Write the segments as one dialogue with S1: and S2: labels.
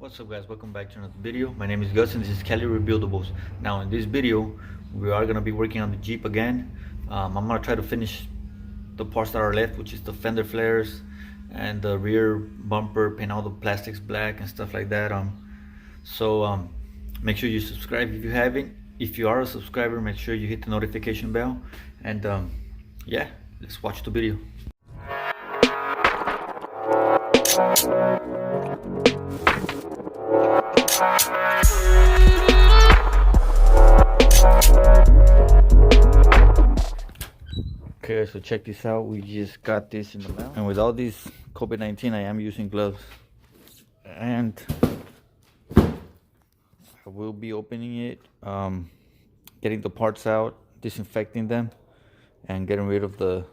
S1: What's up guys, welcome back to another video. My name is Gus and this is Calirebuildables. Now in this video we are going to be working on the Jeep again. I'm going to try to finish the parts that are left, which is the fender flares and the rear bumper, paint all the plastics black and stuff like that. Make sure you subscribe if you haven't. If you are a subscriber, make sure you hit the notification bell, and yeah, let's watch the video. Okay, so check this out. We just got this in the mail, and with all these COVID-19 I am using gloves, and I will be opening it, getting the parts out, disinfecting them, and getting rid of the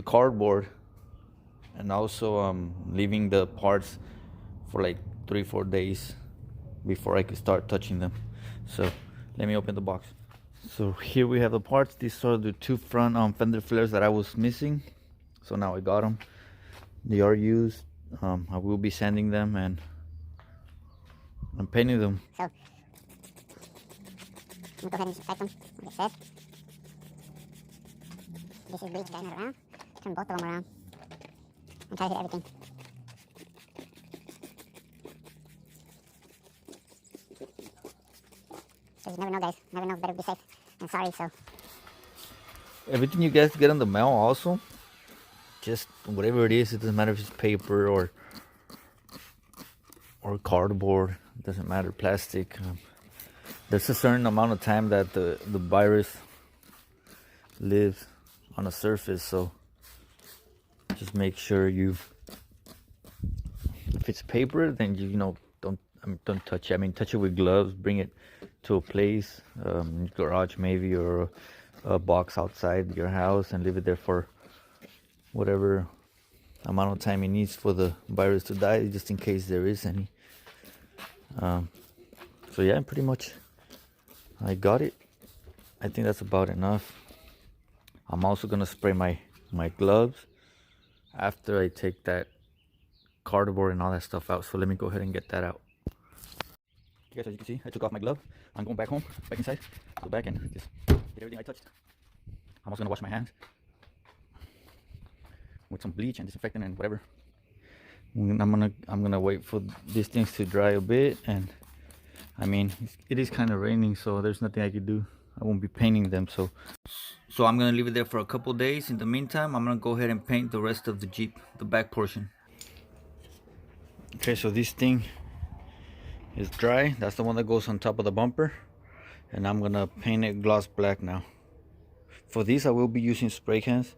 S1: cardboard, and also leaving the parts for like 3-4 days before I could start touching them. So let me open the box. So here we have the parts. These are the two front fender flares that I was missing, so now I got them. They are used. I will be sanding them and I'm painting them.
S2: So I'm gonna go ahead and disinfect them, like I said. This is bleach, guys, not around. Turn both of them around and try to hit everything. Because you never know, guys. Never know, better be safe than sorry. So
S1: Everything you guys get in the mail also, just whatever it is, it doesn't matter if it's paper or cardboard, it doesn't matter, plastic. There's a certain amount of time that the virus lives on a surface, so just make sure if it's paper, then you know don't touch it. I mean, touch it with gloves. Bring it to a place, garage maybe, or a box outside your house, and leave it there for whatever amount of time it needs for the virus to die, just in case there is any. So yeah, pretty much I got it. I think that's about enough. I'm also gonna spray my gloves after I take that cardboard and all that stuff out, so let me go ahead and get that out. Okay guys, as you can see, I took off my glove. I'm going back home, back inside, go back and just get everything I touched. I'm also gonna wash my hands with some bleach and disinfectant and whatever. I'm gonna wait for these things to dry a bit, and I mean, it is kind of raining, so there's nothing I could do. I won't be painting them, so I'm gonna leave it there for a couple days. In the meantime, I'm gonna go ahead and paint the rest of the Jeep, the back portion. Okay, so this thing is dry. That's the one that goes on top of the bumper, and I'm gonna paint it gloss black now. For these I will be using spray cans.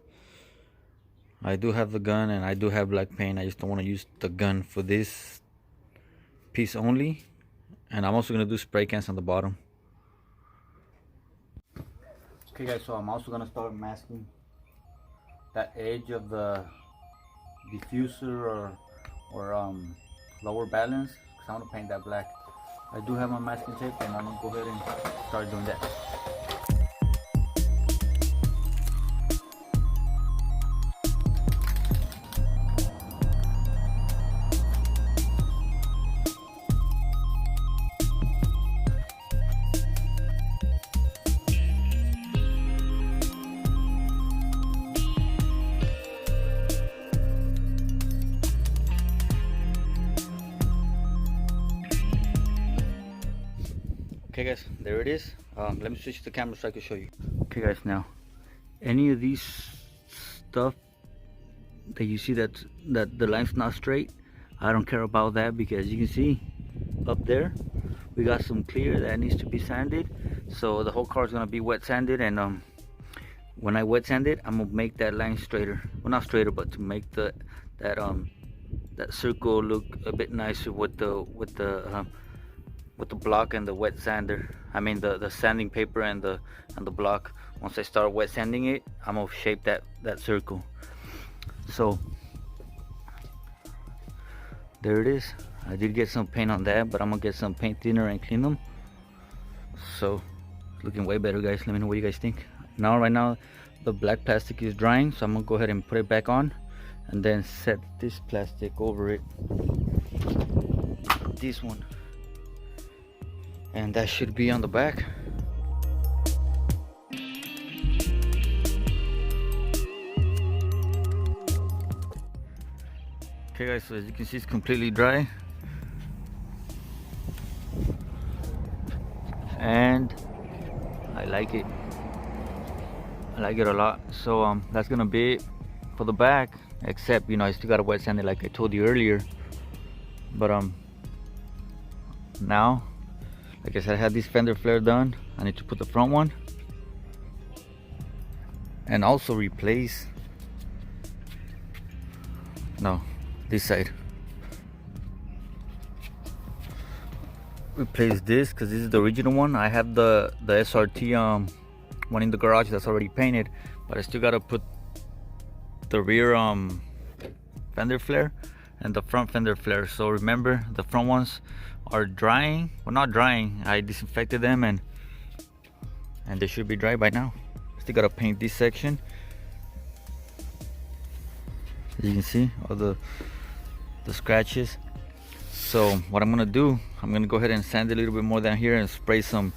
S1: I do have the gun and I do have black paint. I just don't want to use the gun for this piece only, and I'm also gonna do spray cans on the bottom. Okay guys, so I'm also gonna start masking that edge of the diffuser or lower balance, because I want to paint that black. I do have my masking tape, and I'm gonna go ahead and start doing that. Okay guys, there it is. Let me switch the camera so I can show you. Okay guys, now any of these stuff that you see that the line's not straight, I don't care about that, because you can see up there we got some clear that needs to be sanded. So the whole car is gonna be wet sanded, and when I wet sand it, I'm gonna make that line straighter. Well, not straighter, but to make that circle look a bit nicer with the block and the wet sander. I mean the sanding paper and the block. Once I start wet sanding it, I'm gonna shape that circle. So there it is. I did get some paint on that, but I'm gonna get some paint thinner and clean them. So it's looking way better, guys. Let me know what you guys think. Right now the black plastic is drying, so I'm gonna go ahead and put it back on and then set this plastic over it. this one, and that should be on the back. Okay guys, so as you can see, it's completely dry, and I like it. I like it a lot. So that's gonna be it for the back, except, you know, I still gotta wet sand it like I told you earlier. But now, like I said, I had this fender flare done. I need to put the front one and also replace, no, this side. Replace this, because this is the original one. I have the SRT one in the garage that's already painted, but I still gotta put the rear fender flare and the front fender flare. So remember, the front ones are drying, well, not drying, I disinfected them, and they should be dry by now. Still gotta paint this section. As you can see all the scratches. So what I'm gonna do, I'm gonna go ahead and sand a little bit more down here and spray some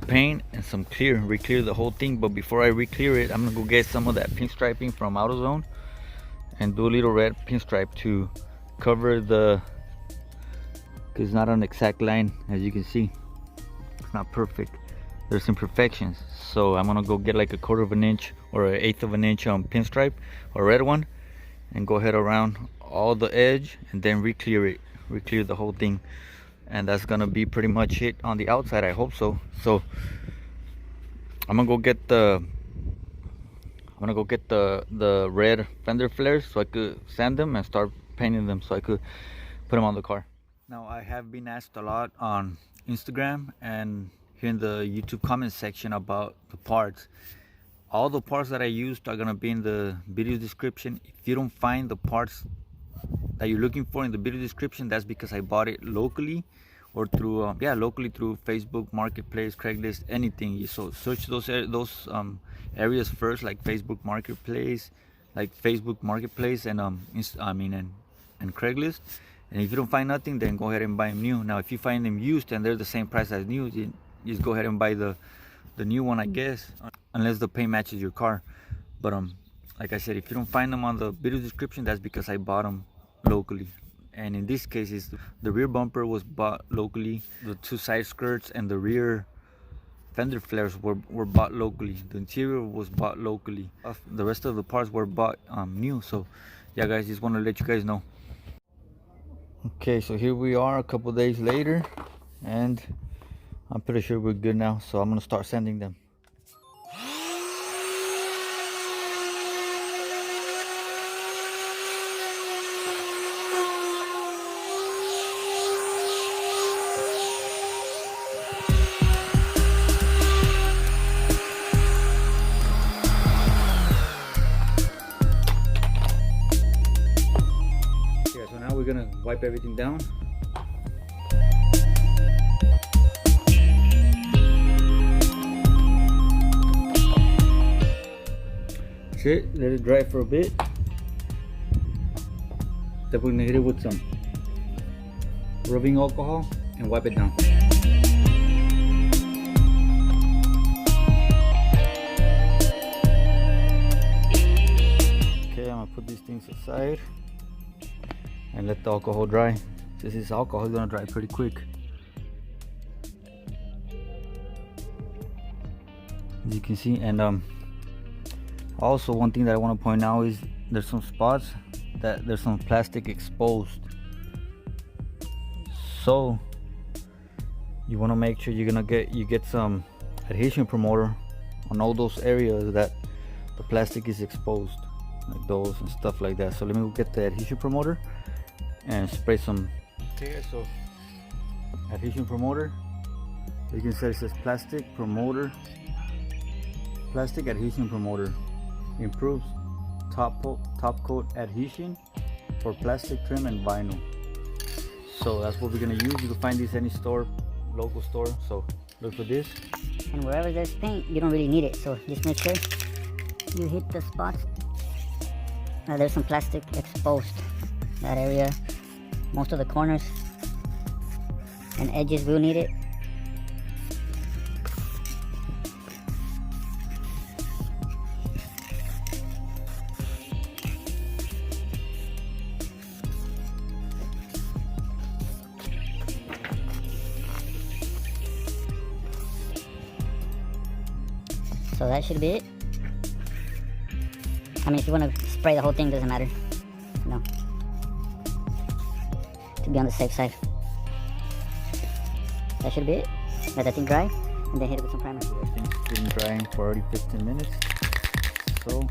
S1: paint and some clear, re-clear the whole thing. But before I re-clear it, I'm gonna go get some of that pinstriping from AutoZone and do a little red pinstripe to cover the, because it's not an exact line, as you can see, it's not perfect, there's imperfections. So I'm gonna go get like 1/4 of an inch or 1/8 of an inch pinstripe, or red one, and go ahead around all the edge and then re-clear the whole thing. And that's gonna be pretty much it on the outside, I hope so. So I'm gonna go get the red fender flares so I could sand them and start painting them so I could put them on the car. Now, I have been asked a lot on Instagram and here in the YouTube comment section about the parts. All the parts that I used are gonna be in the video description. If you don't find the parts that you're looking for in the video description, that's because I bought it locally or through locally through Facebook Marketplace, Craigslist, anything. So search those areas first, like Facebook Marketplace, and and Craigslist. And if you don't find nothing, then go ahead and buy them new. Now, if you find them used and they're the same price as new, you just go ahead and buy the new one, I guess, unless the paint matches your car. But like I said, if you don't find them on the video description, that's because I bought them locally. And in this case, the rear bumper was bought locally, the 2 side skirts and the rear fender flares were bought locally, the interior was bought locally, the rest of the parts were bought new. So yeah guys, just want to let you guys know. Okay, so here we are a couple days later, and I'm pretty sure we're good now, so I'm gonna start sanding them. We're gonna wipe everything down. That's it, let it dry for a bit. Then we're gonna hit it with some rubbing alcohol and wipe it down. Okay, I'm gonna put these things aside and let the alcohol dry. Since this alcohol is gonna dry pretty quick. As you can see. And also one thing that I want to point out is there's some spots that there's some plastic exposed. So you want to make sure you get some adhesion promoter on all those areas that the plastic is exposed, like those and stuff like that. So let me go get the adhesion promoter and spray some. Okay, so adhesion promoter, you can see it says plastic adhesion promoter, improves top coat adhesion for plastic trim and vinyl. So that's what we're gonna use. You can find this any store, local store, so look for this.
S2: And wherever there's paint, you don't really need it, so just make sure you hit the spots. There's some plastic exposed, that area, Most of the corners and edges will need it. So that should be it. I mean, if you want to spray the whole thing, doesn't matter. No. To be on the safe side. That should be it. Let that thing dry, and then hit it with some primer.
S1: I think it's been drying for already 15 minutes. So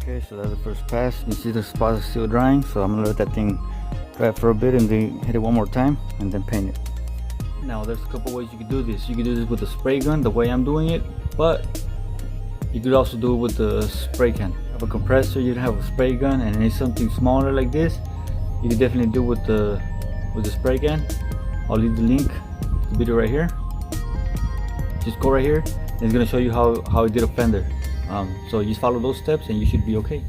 S1: okay, so that's the first pass. You see the spot is still drying, so I'm gonna let that thing dry for a bit and then hit it one more time and then paint it. Now there's a couple ways you could do this. You could do this with a spray gun, the way I'm doing it, but you could also do it with the spray can. Have a compressor, you'd have a spray gun, and it's something smaller like this. You could definitely do it with the spray can. I'll leave the link to the video right here. Just go right here, and it's gonna show you how I did a fender. So you just follow those steps and you should be okay.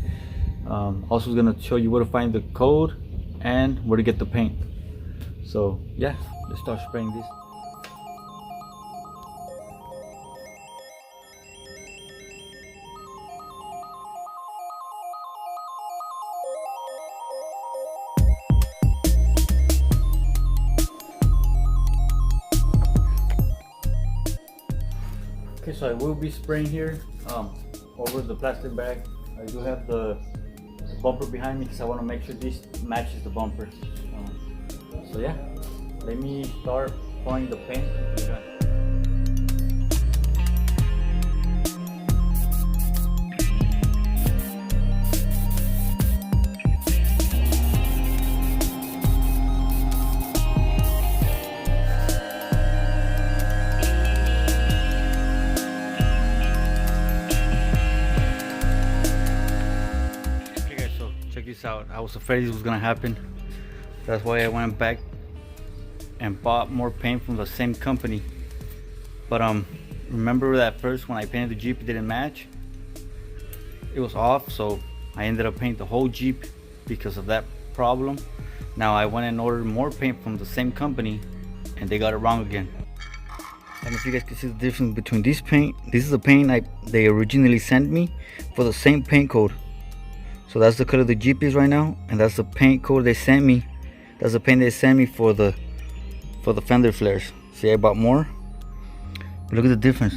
S1: Also, it's gonna show you where to find the code and where to get the paint. So yeah, let's start spraying this. Okay, so I will be spraying here over the plastic bag. I do have the bumper behind me because I want to make sure this matches the bumper. So yeah, let me start pouring the paint into the gun. Out. I was afraid this was gonna happen. That's why I went back and bought more paint from the same company. But remember that first when I painted the Jeep, it didn't match. It was off, so I ended up painting the whole Jeep because of that problem. Now I went and ordered more paint from the same company, and they got it wrong again. I don't know if you guys can see the difference between this paint. This is the paint they originally sent me for the same paint code. So that's the color the Jeep is right now, and that's the paint code they sent me. That's the paint they sent me for the fender flares. See, I bought more. But look at the difference.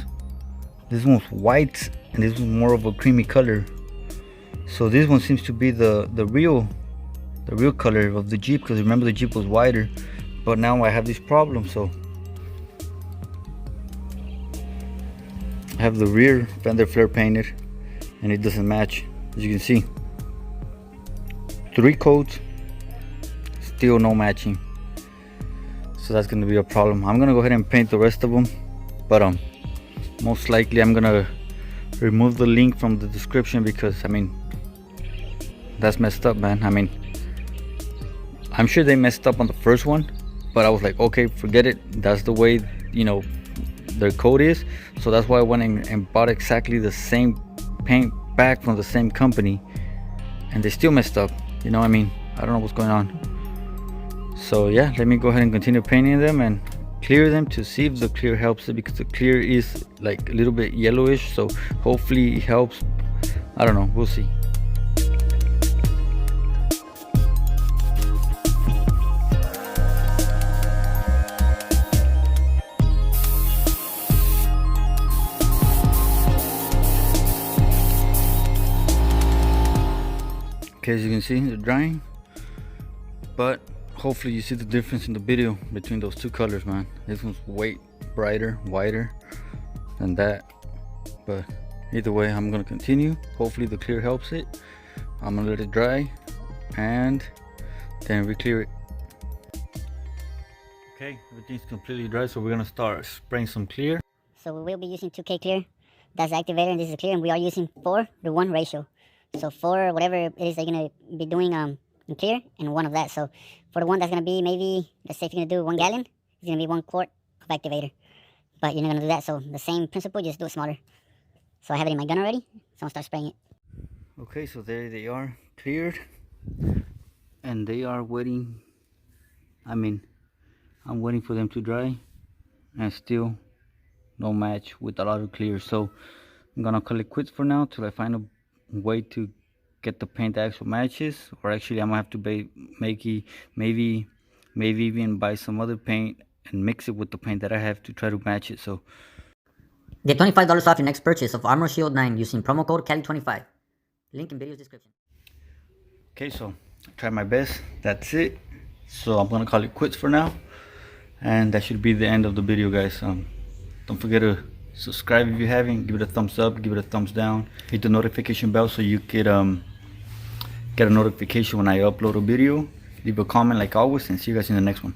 S1: This one's white, and this one's more of a creamy color. So this one seems to be the real color of the Jeep, because remember the Jeep was whiter. But now I have this problem, so I have the rear fender flare painted, and it doesn't match, as you can see. 3 coats, still no matching. So that's gonna be a problem. I'm gonna go ahead and paint the rest of them, but most likely I'm gonna remove the link from the description, because I mean, that's messed up, man. I mean, I'm sure they messed up on the first one, but I was like, okay, forget it. That's the way, you know, their code is. So that's why I went and bought exactly the same paint back from the same company, and they still messed up. You know what I mean? I don't know what's going on. So yeah, let me go ahead and continue painting them and clear them to see if the clear helps it, because the clear is like a little bit yellowish, so hopefully it helps. I don't know, we'll see. Okay, as you can see, they're drying, but hopefully you see the difference in the video between those two colors, man. This one's way brighter, whiter than that. But either way, I'm gonna continue. Hopefully the clear helps it. I'm gonna let it dry and then re-clear it. Okay, everything's completely dry, so we're gonna start spraying some clear.
S2: So we will be using 2K clear. That's the activator, and this is clear, and we are using 4:1 ratio. So 4, whatever it is that you're gonna be doing, and clear and 1 of that. So for the one that's going to be maybe, let's say if you're going to do 1 gallon, it's going to be 1 quart of activator. But you're not going to do that, so the same principle, just do it smaller. So I have it in my gun already, so I'm going to start spraying it.
S1: Okay, so there they are, cleared. And they are waiting. I mean, I'm waiting for them to dry. And still no match with a lot of clear. So I'm going to call it quits for now till I find a way to get the paint that actually matches. Or actually, I'm going to have to maybe even buy some other paint and mix it with the paint that I have to try to match it. So
S3: get $25 off your next purchase of Armor Shield 9 using promo code Cali25. Link in video's description.
S1: okay, so I tried my best. That's it. So I'm gonna call it quits for now, and that should be the end of the video, guys. Don't forget to subscribe if you haven't. Give it a thumbs up, give it a thumbs down, hit the notification bell so you get get a notification when I upload a video. Leave a comment like always, and see you guys in the next one.